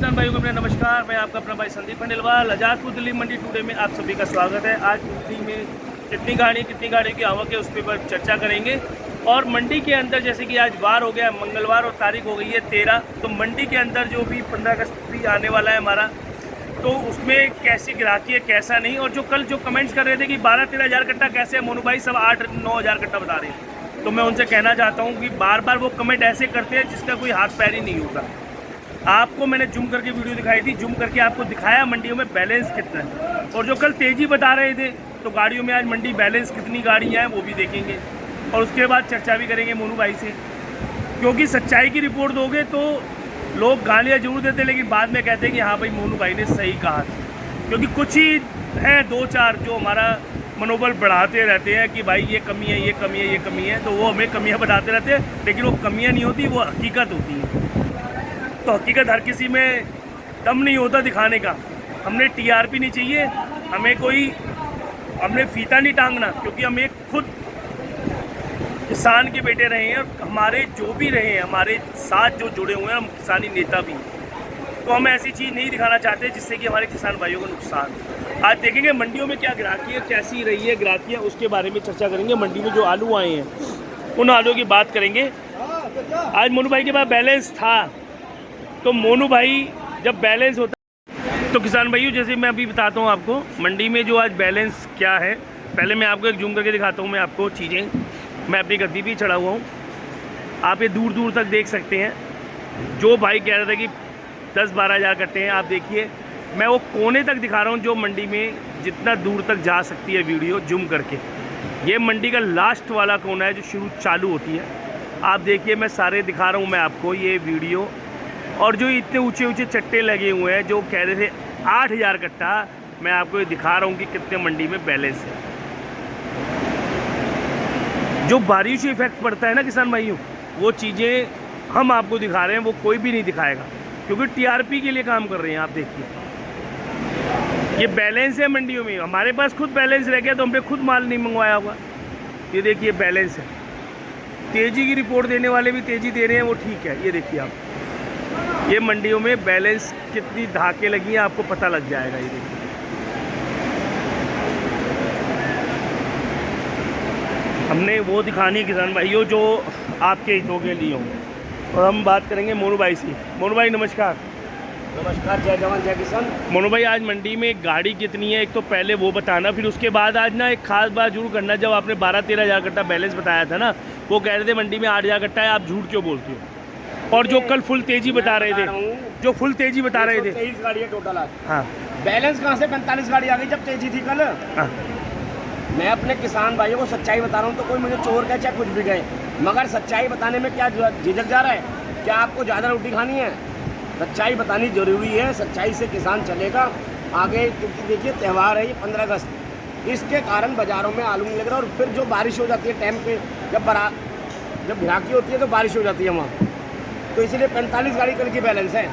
किसान भाइयों को मेरा नमस्कार। मैं आपका अपना भाई संदीप खंडेलवाल। आज़ादपुर दिल्ली मंडी टुडे में आप सभी का स्वागत है। आज मंडी में कितनी गाड़ी की आवक है उस पर चर्चा करेंगे। और मंडी के अंदर जैसे कि आज वार हो गया, मंगलवार और तारीख हो गई है 13, तो मंडी के अंदर जो भी 15 अगस्त भी आने वाला है हमारा, तो उसमें कैसी ग्राहकी है कैसा नहीं। और जो कल जो कमेंट्स कर रहे थे कि 12-13 हज़ार कट्टा कैसे है, मोनू भाई सब 8-9 हज़ार कट्टा बता रहे हैं, तो मैं उनसे कहना चाहता हूँ कि बार बार वो कमेंट ऐसे करते हैं जिसका कोई हाथ पैर ही नहीं होता। आपको मैंने जूम करके वीडियो दिखाई थी, जूम करके आपको दिखाया मंडियों में बैलेंस कितना है। और जो कल तेज़ी बता रहे थे, तो गाड़ियों में आज मंडी बैलेंस कितनी गाड़ियाँ हैं वो भी देखेंगे और उसके बाद चर्चा भी करेंगे मोनू भाई से। क्योंकि सच्चाई की रिपोर्ट दोगे तो लोग गालियाँ जरूर देते लेकिन बाद में कहते हैं कि हाँ भाई मोनू भाई ने सही कहा। क्योंकि कुछ ही हैं 2-4 जो हमारा मनोबल बढ़ाते रहते हैं कि भाई ये कमी है, ये कमी है, ये कमी है, तो वो हमें कमियाँ बताते रहते हैं, लेकिन वो कमियाँ नहीं होती, वो हकीकत होती है। तो हकीकत हर किसी में दम नहीं होता दिखाने का। हमने टीआरपी नहीं चाहिए, हमने फीता नहीं टांगना, क्योंकि हम एक खुद किसान के बेटे रहे हैं और हमारे जो भी रहे हैं, हमारे साथ जो जुड़े हुए हैं, हम किसानी नेता भी हैं। तो हम ऐसी चीज़ नहीं दिखाना चाहते जिससे कि हमारे किसान भाइयों को नुकसान। आज देखेंगे मंडियों में क्या ग्राहकी है, कैसी रही है ग्राहकियाँ, उसके बारे में चर्चा करेंगे। मंडी में जो आलू आए हैं उन आलू की बात करेंगे। आज मोनू भाई के पास बैलेंस था, तो मोनू भाई जब बैलेंस होता तो किसान भाइयों जैसे मैं अभी बताता हूँ आपको मंडी में जो आज बैलेंस क्या है। पहले मैं आपको एक जूम करके दिखाता हूँ मैं आपको चीज़ें। मैं अपनी गद्दी भी चढ़ा हुआ हूँ, आप ये दूर दूर तक देख सकते हैं। जो भाई कह रहे थे कि 10-12 हज़ार कट्टे हैं, आप देखिए मैं वो कोने तक दिखा रहा हूँ जो मंडी में जितना दूर तक जा सकती है वीडियो जूम करके। ये मंडी का लास्ट वाला कोना है जो चालू होती है। आप देखिए मैं सारे दिखा रहा हूँ मैं आपको ये वीडियो। और जो इतने ऊंचे ऊंचे चट्टे लगे हुए हैं जो कह रहे थे 8,000 कट्टा, मैं आपको ये दिखा रहा हूँ कि कितने मंडी में बैलेंस है। जो बारिश इफेक्ट पड़ता है ना किसान भाइयों, वो चीज़ें हम आपको दिखा रहे हैं, वो कोई भी नहीं दिखाएगा, क्योंकि टीआरपी के लिए काम कर रहे हैं। आप देखिए ये बैलेंस है मंडियों में। हमारे पास खुद बैलेंस रह गया तो हमने खुद माल नहीं मंगवाया हुआ। ये देखिए बैलेंस है। तेज़ी की रिपोर्ट देने वाले भी तेज़ी दे रहे हैं, वो ठीक है। ये देखिए आप, ये मंडियों में बैलेंस कितनी धाके लगी हैं आपको पता लग जाएगा। ये देखिए हमने वो दिखानी है किसान भाइयों जो आपके हितों के लिए हों। और हम बात करेंगे मोनू भाई से। मोनू भाई नमस्कार। नमस्कार, जय जवान जय किसान। मोनू भाई आज मंडी में गाड़ी कितनी है एक तो पहले वो बताना, फिर उसके बाद आज ना एक खास बात जरूर करना। जब आपने 12-13 हज़ार कट्टा बैलेंस बताया था ना, वो कह रहे थे मंडी में 8,000 कट्टा है, आप झूठ क्यों बोलते हो। और जो कल फुल तेजी बता रहे थे, जो फुल तेजी बता रहे थे 23 गाड़ी है टोटल आज। हाँ, बैलेंस कहाँ से 45 गाड़ी आ गई जब तेजी थी कल। हाँ। मैं अपने किसान भाइयों को सच्चाई बता रहा हूँ, तो कोई मुझे चोर कहे चाहे कुछ भी कहे, मगर सच्चाई बताने में क्या झिझक जा रहा है। क्या आपको ज़्यादा रोटी खानी है? सच्चाई बतानी जरूरी है, सच्चाई से किसान चलेगा आगे। क्योंकि देखिए त्यौहार है ये 15 अगस्त, इसके कारण बाज़ारों में आलू नहीं लग रहा। और फिर जो बारिश हो जाती है टाइम पे, जब भिराकी होती है तो बारिश हो जाती है वहाँ, तो इसीलिए 45 गाड़ी कल की बैलेंस है।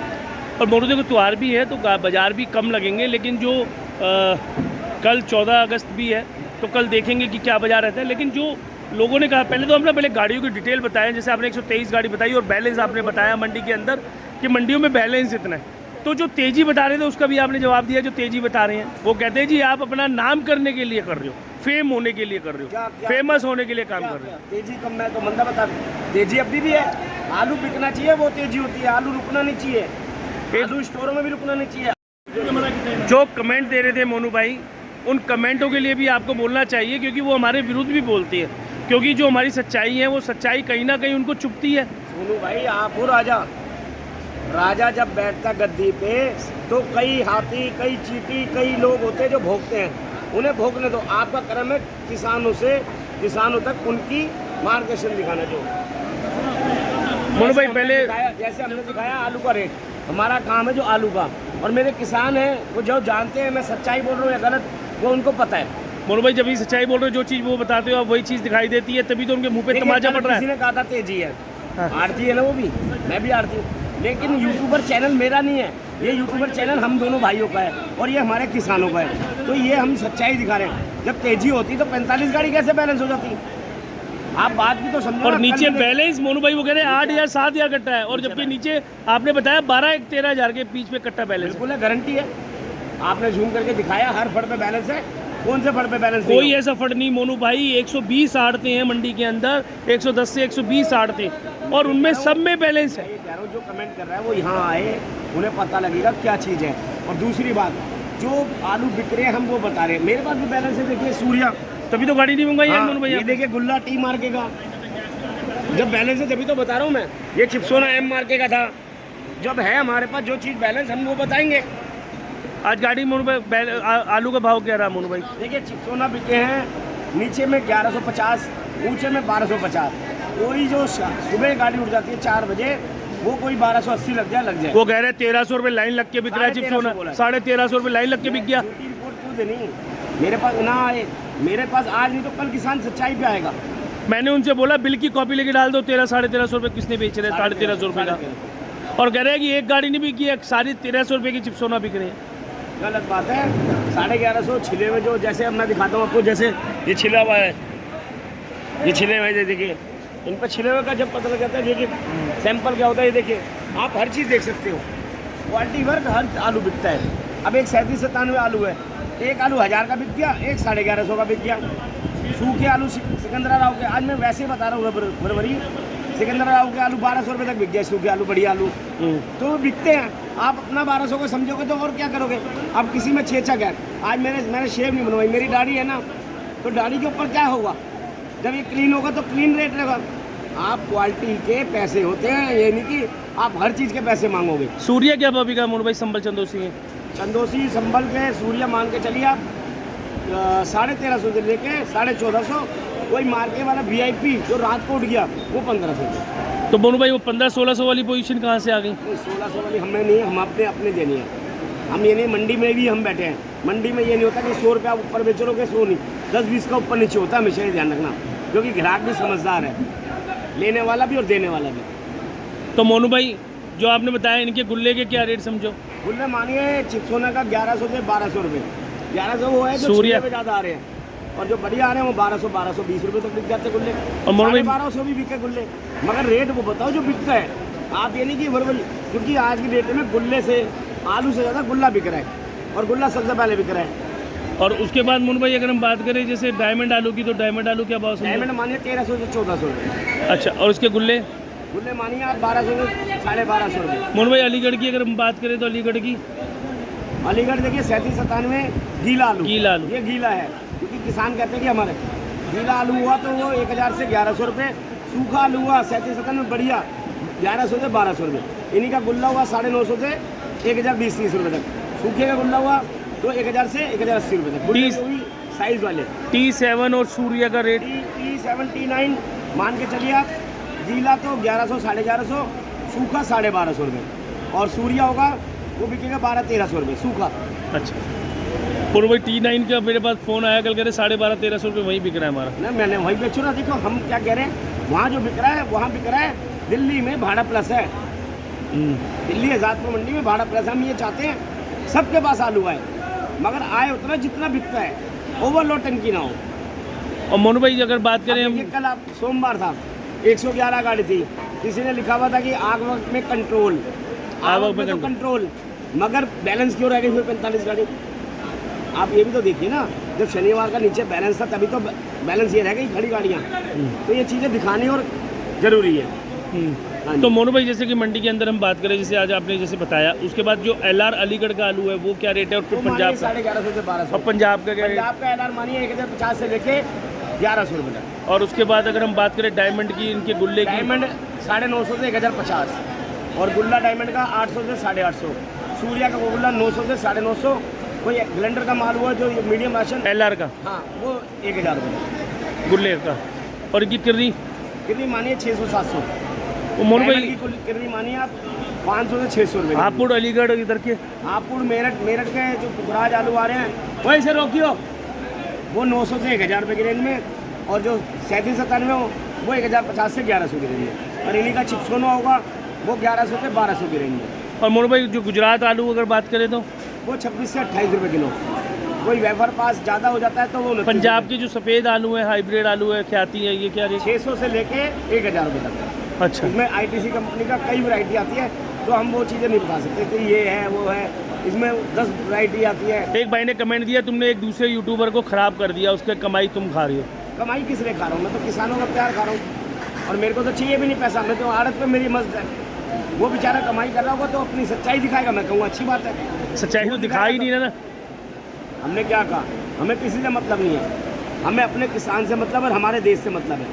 और मोरू देखो त्यौहार भी है तो बाज़ार भी कम लगेंगे, लेकिन जो कल 14 अगस्त भी है तो कल देखेंगे कि क्या बाज़ार रहता है। लेकिन जो लोगों ने कहा, पहले तो हमने पहले गाड़ियों की डिटेल बताया, जैसे आपने 123 गाड़ी बताई और बैलेंस आपने बताया मंडी के अंदर कि मंडियों में बैलेंस इतना है। तो जो तेज़ी बता रहे थे उसका भी आपने जवाब दिया। जो तेज़ी बता रहे हैं वो कहते हैं जी आप अपना नाम करने के लिए कर रहे हो, फेम होने के लिए कर रहे हो, फेमस होने के लिए काम कर रहे हो। तेजी कम है तो मंदा बता, तेजी अभी भी है। आलू बिकना चाहिए, वो तेजी होती है। आलू रुकना नहीं चाहिए, आलू स्टोरों में भी रुकना नहीं चाहिए। जो कमेंट दे रहे थे मोनू भाई, उन कमेंटों के लिए भी आपको बोलना चाहिए, क्योंकि वो हमारे विरुद्ध भी बोलती है। क्योंकि जो हमारी सच्चाई है वो सच्चाई कहीं ना कहीं उनको चुभती है। सोनू भाई आप हो राजा जब बैठता गद्दी पे तो कई हाथी, कई चींटी, कई लोग होते हैं जो भोगते हैं, उन्हें भोगने दो। आपका कर्म है किसानों तक उनकी मार्गदर्शन दिखाना। जो मोनू भाई पहले जैसे हमने दिखाया आलू का रेट, हमारा काम है जो आलू का, और मेरे किसान हैं वो जो जानते हैं मैं सच्चाई बोल रहा हूँ या गलत, वो उनको पता है। मोनू भाई जब भी सच्चाई बोल रहे हो, जो चीज़ वो बताते हो आप वही चीज़ दिखाई देती है, तभी तो उनके मुंह पे तमाचा पड़ रहा है। किसी ने कहा था तेजी है, आरती है ना, वो भी मैं भी आरती हूँ, लेकिन यूट्यूबर चैनल मेरा नहीं है। ये यूट्यूबर चैनल हम दोनों भाइयों का है और ये हमारे किसानों का है। तो ये हम सच्चाई दिखा रहे हैं। जब तेजी होती तो 45 गाड़ी कैसे बैलेंस हो जाती? आप बात भी तो समझो और ना, नीचे कल मैंने- बैलेंस मोनू भाई वो कह रहे हैं 8 या 7 हजार कट्टा है, और जबकि नीचे आपने बताया 12-13 हजार के बीच में कट्टा बैलेंस है। बिल्कुल है, गारंटी है। आपने झूम करके दिखाया, हर फड़ पे बैलेंस है। कौन से फड़ पे बैलेंस नहीं कोई है? ऐसा फट नहीं मोनू भाई, 120 आड़ते हैं मंडी के अंदर, 110 से 120 आड़ते, और उनमें सब में बैलेंस है। मैं ये कह रहा हूँ, जो कमेंट कर रहा है वो यहाँ आए, उन्हें पता लगेगा क्या चीज़ है। और दूसरी बात, जो आलू बिक रहे हैं हम वो बता रहे हैं। मेरे पास भी बैलेंस है, देखिए सूर्या, तभी तो गाड़ी नहीं मंगाई है हाँ, मोनू ये भाई। देखिए गुल्ला टी मार्के का, जब बैलेंस है तभी तो बता रहा हूँ मैं। ये चिप्सोना एम मार्के का था। जब है हमारे पास जो चीज़ बैलेंस, हम वो बताएंगे। आज गाड़ी मोनू भाई आलू का भाव क्या रहा मोनू भाई? देखिए चिप्सोना बिके हैं नीचे में 1150, ऊंचे में 1250। कोई जो सुबह गाड़ी उठ जाती है 4 बजे, वो कोई 1280 लग जाए। वो कह रहे हैं 1300 रुपये लाइन लग के बिक रहा है 1350 चिप्स बोला है। 1350 रुपये लाइन लग के बिक गया। झूठी रिपोर्ट क्यों देनी? मेरे पास ना आए, मेरे पास आज नहीं तो कल किसान सच्चाई पे आएगा। मैंने उनसे बोला बिल की कॉपी लेके डाल दो, 1300-1350 रुपये किसने बेच रहे हैं? 1350 रुपये का। और कह रहे हैं कि एक गाड़ी नहीं बिकी है, सारी 1300 रुपये की चिप्सोना बिक रहे हैं। गलत बात है। 1150 छिले हुए, जो जैसे अब मैं दिखाता हूँ आपको, जैसे ये छिला हुआ है, ये छिले हुए देखिए, इन पर छिले हुए का जब पता लग जाता है, देखिए सैंपल क्या होता है। ये देखिए, आप हर चीज़ देख सकते हो, क्वालिटी वर्क हर आलू बिकता है। अब एक 37-97 आलू है, एक आलू 1000 का बिक गया, एक 1150 का बिक गया। सूखे आलू सिकंदरा राव के, आज मैं वैसे ही बता रहा हूँ बरबरी, सिकंदरा राव के आलू 1200 रुपये तक बिक गया, सूखे आलू, बड़ी आलू तो वो बिकते हैं। आप अपना 1200 को समझोगे तो और क्या करोगे? अब किसी में 6 है। आज मैंने शेव नहीं बनवाई, मेरी दाढ़ी है ना, तो दाढ़ी के ऊपर क्या होगा? जब ये क्लीन होगा तो क्लीन रेट रहेगा। आप क्वालिटी के पैसे होते हैं, ये नहीं कि आप हर चीज़ के पैसे मांगोगे। सूर्य क्या भाव बिका मोनू भाई संभल चंदोसी है? चंदोसी संभल के सूर्य मान के चलिए आप 1350 से लेके 1450। कोई मार्के वाला VIP जो रात को उठ गया वो 1500। तो मोनू भाई वो 1500-1600 वाली पोजीशन कहाँ से आ गई? 1600 वाली हमने नहीं, हम अपने देनी है। हम ये नहीं, मंडी में भी हम बैठे हैं। मंडी में ये नहीं होता कि 100 रुपया ऊपर बेच लोगे, 100 नहीं, 10-20 का ऊपर नीचे होता है। हमेशा ये ध्यान रखना, क्योंकि ग्राहक भी समझदार है, लेने वाला भी और देने वाला भी। तो मोनू भाई जो आपने बताया, इनके गुल्ले के क्या रेट समझो? गुल्ले मानिए चिप्सोना का 1100 से 1200 रुपये। 1100 वो है जो सूर्य छिले पे ज़्यादा आ रहे हैं, और जो बढ़िया आ रहे हैं वो 1200-1220 रुपये तक बिक जाते गुल्ले। और मोनू भाई 1250 भी बिके गुल्ले, मगर रेट वो बताओ जो बिकता है। आप ये नहीं कि बरबरी, क्योंकि आज की डेट में गुल्ले से, आलू से ज़्यादा गुल्ला बिक रहा है, और गुल्ला सबसे पहले बिक रहा है। और उसके बाद मोनू भाई अगर हम बात करें जैसे डायमंड आलू की, तो डायमंड आलू क्या भाव समझो? डायमंड मानिए 1300 से 1400 रुपये। अच्छा, और उसके गुल्ले? गुल्ले मानिए आप 1200 से 1250 रुपये। मोनू भाई अलीगढ़ की अगर हम बात करें तो अलीगढ़ की अलीगढ़ देखिए 37-97 गीला आलू। गीला आलू। ये गीला है, क्योंकि किसान कहते हैं कि हमारे गीला आलू हुआ तो वो 1000 से 1100 रुपये। सूखा आलू हुआ 37-97 बढ़िया 1100 से 1200 रुपये। इन्हीं का गुल्ला हुआ 950 से 1020-30 रुपये तक। सूखे का गुल्ला हुआ तो 1000 से 1080 रुपये तक। गुल्ले हुई साइज़ वाले T7 और सूर्य का रेट? T7 T9 मान के चलिए आप। गीला तो 1100 1150, सूखा 1250 रुपये, और सूर्य होगा वो बिकेगा 1200-1300 रुपये सूखा। अच्छा, मोनू भाई T9 का मेरे पास फ़ोन आया कल, कह रहे 1250-1300 रुपये वहीं बिक रहा है हमारा। ना मैंने वहीं बेचो ना। देखो हम क्या कह रहे हैं, वहाँ जो बिक रहा है वहाँ बिक रहा है, दिल्ली में भाड़ा प्लस है। दिल्ली आज़ादपुर मंडी में भाड़ा प्लस। हम ये चाहते हैं सबके पास आलू आए, मगर आए उतना जितना बिकता है, ओवरलोड टंकी ना हो। और मोनू भाई अगर बात करें हम, ये कल आप सोमवार था, 111 गाड़ी थी, किसी ने लिखा हुआ था कि आग वक्त में कंट्रोल, आवक में तो कंट्रोल, मगर बैलेंस क्यों रह गई फिर 45 गाड़ी? आप ये भी तो देखिए ना, जब शनिवार का नीचे बैलेंस था तभी तो बैलेंस ये रह गई खड़ी गाड़ियाँ। तो ये चीज़ें दिखानी और ज़रूरी है। हाँ तो मोनू भाई जैसे कि मंडी के अंदर हम बात करें, जैसे आज आपने जैसे बताया, उसके बाद जो LR अलीगढ़ का आलू है वो क्या रेट है? और फिर पंजाब का? 1150 से 1200। और पंजाब का क्या रेट? पंजाब का LR मानिए 1050 से लेके 1100 रुपये तक। और उसके बाद अगर हम बात करें डायमंड की, इनके गुल्ले की? डायमंड 950 से 1050, और गुल्ला डायमंड का 800 से 850। सूर्या का गुल्ला 900 से 950। कोई ग्लेंडर का माल हुआ जो मीडियम राशन LR का, हाँ, वो 1000 रुपये गुल्ले का। और इनकी किर्री? कितनी मानिए 600-700। वो मोनू डायमंड भाई की कितनी मानिए आप 500 से 600 रुपये। हापुड़ अलीगढ़ इधर के? हापुड़ मेरठ के जो पुखराज आलू आ रहे हैं वही से रोकियो, वो 900 से 1000 रुपये की रेंज में, और जो 37-97 वो 1050 से 1100 की रेंज में, और इन्हीं का चिप्सोना होगा वो 1100 से 1200 की रेंज में। और मोनू भाई जो गुजरात आलू अगर बात करें तो? वो 26 से 28 रुपये किलो। कोई वेफर पास ज़्यादा हो जाता है तो वो 29 पंजाब के जो सफ़ेद आलू है, हाइब्रिड आलू है, ख्याति है, ये क्या रेट? 600 से लेके 1000 रुपये तक। अच्छा, इसमें ITC कंपनी का कई वैरायटी आती है, तो हम वो चीज़ें नहीं बता सकते कि ये है वो है। इसमें 10 वैरायटी आती है। एक भाई ने कमेंट दिया तुमने एक दूसरे यूट्यूबर को ख़राब कर दिया, उसके कमाई तुम खा रही हो। कमाई किस लिए खा रहा हूँ? मैं तो किसानों का प्यार खा रहा हूँ, और मेरे को तो चाहिए भी नहीं पैसा। मैं तो आड़त पे मेरी मस्त है। वो बेचारा कमाई कर रहा होगा तो अपनी सच्चाई दिखाएगा, मैं कहूँगा अच्छी बात है। सच्चाई तो दिखा ही नहीं रहा ना। हमने क्या कहा? हमें किसी से मतलब नहीं है, हमें अपने किसान से मतलब और हमारे देश से मतलब है।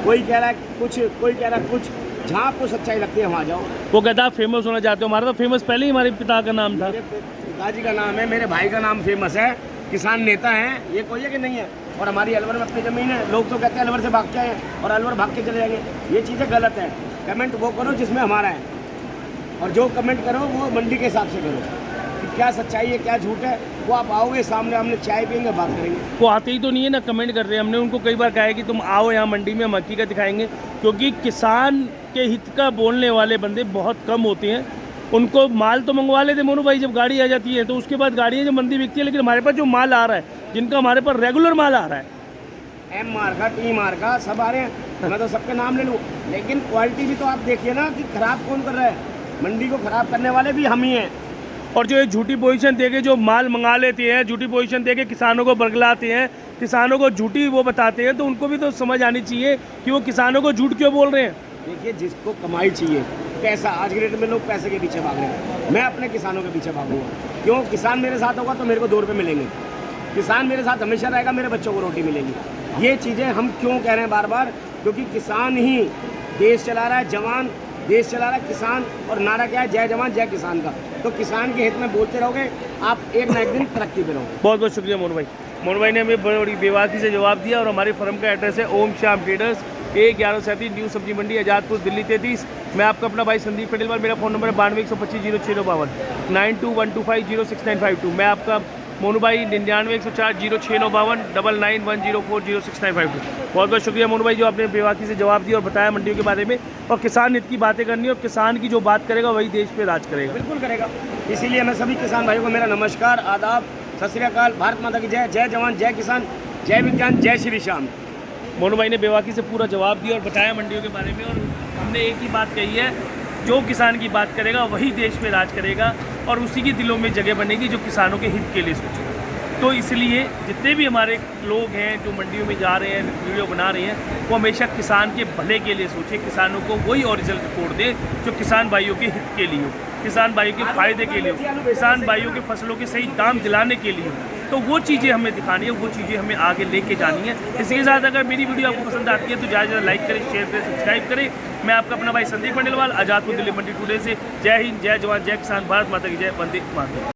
कोई कह रहा है कुछ, कोई कह रहा है कुछ। जहाँ आपको सच्चाई लगती है वहाँ जाओ। वो कहता आप फेमस होना चाहते हो, हमारा तो फेमस पहले ही हमारे पिता का नाम था। मेरे पिताजी का नाम है, मेरे भाई का नाम फेमस है, किसान नेता हैं, ये कोई है कि नहीं है। और हमारी अलवर में अपनी ज़मीन है। लोग तो कहते हैं अलवर से भाग के आए और अलवर भाग के चले जाएंगे, ये चीज़ें गलत है। कमेंट वो करो जिसमें हमारा है, और जो कमेंट करो वो मंडी के हिसाब से करो कि क्या सच्चाई है क्या झूठ है। वो आप आओगे सामने, हमने चाय पियेंगे, बात करेंगे। वो आते ही तो नहीं है ना, कमेंट कर रहे हैं। हमने उनको कई बार कहा है कि तुम आओ यहाँ मंडी में, हम हकीकत दिखाएंगे। क्योंकि किसान के हित का बोलने वाले बंदे बहुत कम होते हैं। उनको माल तो मंगवा लेते मोनू भाई, जब गाड़ी आ जाती है तो उसके बाद गाड़ियाँ जो मंदी बिकती है, लेकिन हमारे पास जो माल आ रहा है, जिनका हमारे पास रेगुलर माल आ रहा है, M मार्का, T मार्का सब आ रहे हैं। मैं तो सबके नाम ले लूँ, लेकिन क्वालिटी भी तो आप देखिए ना कि खराब कौन कर रहा है। मंडी को खराब करने वाले भी हम ही हैं। और जो ये झूठी पोजीशन देके जो माल मंगा लेते हैं, झूठी पोजीशन देके किसानों को बरगलाते हैं, किसानों को झूठी वो बताते हैं, तो उनको भी तो समझ आनी चाहिए कि वो किसानों को झूठ क्यों बोल रहे हैं। देखिए, जिसको कमाई चाहिए, पैसा, आज के डेट में लोग पैसे के पीछे भाग रहे हैं। मैं अपने किसानों के पीछे भागूंगा। क्यों? किसान मेरे साथ होगा तो मेरे को 2 रुपये मिलेंगे। किसान मेरे साथ हमेशा रहेगा, मेरे बच्चों को रोटी मिलेगी। ये चीज़ें हम क्यों कह रहे हैं बार बार? क्योंकि किसान ही देश चला रहा है, जवान देश चला रहा है किसान। और नारा क्या है? जय जवान जय किसान का। तो किसान के हित में बोलते रहोगे, आप एक ना एक दिन तरक्की पे रहोगे। बहुत बहुत शुक्रिया मोनू भाई। मोनू भाई ने हमें बड़ी बेवाकी से जवाब दिया। और हमारी फर्म का एड्रेस है ओम श्याम ट्रेडर्स, A1137 न्यू सब्जी मंडी, आज़ादपुर, दिल्ली 33। मैं आपका अपना भाई संदीप खंडेलवाल। मेरा फ़ोन नंबर है 9212506952, 9212506952। मैं आपका मोनू भाई 9910406952, 9910406952। बहुत बहुत शुक्रिया मोनू भाई, जो आपने बेवाकी से जवाब दिया और बताया मंडियों के बारे में। और किसान हित की बातें करनी है, और किसान की जो बात करेगा वही देश पे राज करेगा। बिल्कुल करेगा। इसीलिए मैं सभी किसान भाइयों को मेरा नमस्कार, आदाब, सत श्री अकाल, भारत माता की जय। जय जवान जय किसान, जय विज्ञान, जय श्री श्याम। मोनू भाई ने बेवाकी से पूरा जवाब दिया और बताया मंडियों के बारे में। और हमने एक ही बात कही है, जो किसान की बात करेगा वही देश में राज करेगा, और उसी की दिलों में जगह बनेगी जो किसानों के हित के लिए सोचेगा। तो इसलिए जितने भी हमारे लोग हैं जो मंडियों में जा रहे हैं, वीडियो बना रहे हैं, वो हमेशा किसान के भले के लिए सोचें, किसानों को वही ओरिजिनल रिपोर्ट दें जो किसान भाइयों के हित के लिए हो, किसान भाइयों के फ़ायदे के लिए हो, किसान भाइयों के फसलों के सही दाम दिलाने के लिए हो। तो वो चीज़ें हमें दिखानी है, वो चीज़ें हमें आगे लेके जानी है। इसी के साथ अगर मेरी वीडियो आपको पसंद आती है तो ज़्यादा लाइक करें, शेयर करें, सब्सक्राइब करें। मैं आपका अपना भाई संदीप खंडेलवाल, आज़ादपुर, दिल्ली मंडी टुडे से। जय हिंद, जय जवान, जय किसान, भारत माता की जय, वंदे मातरम।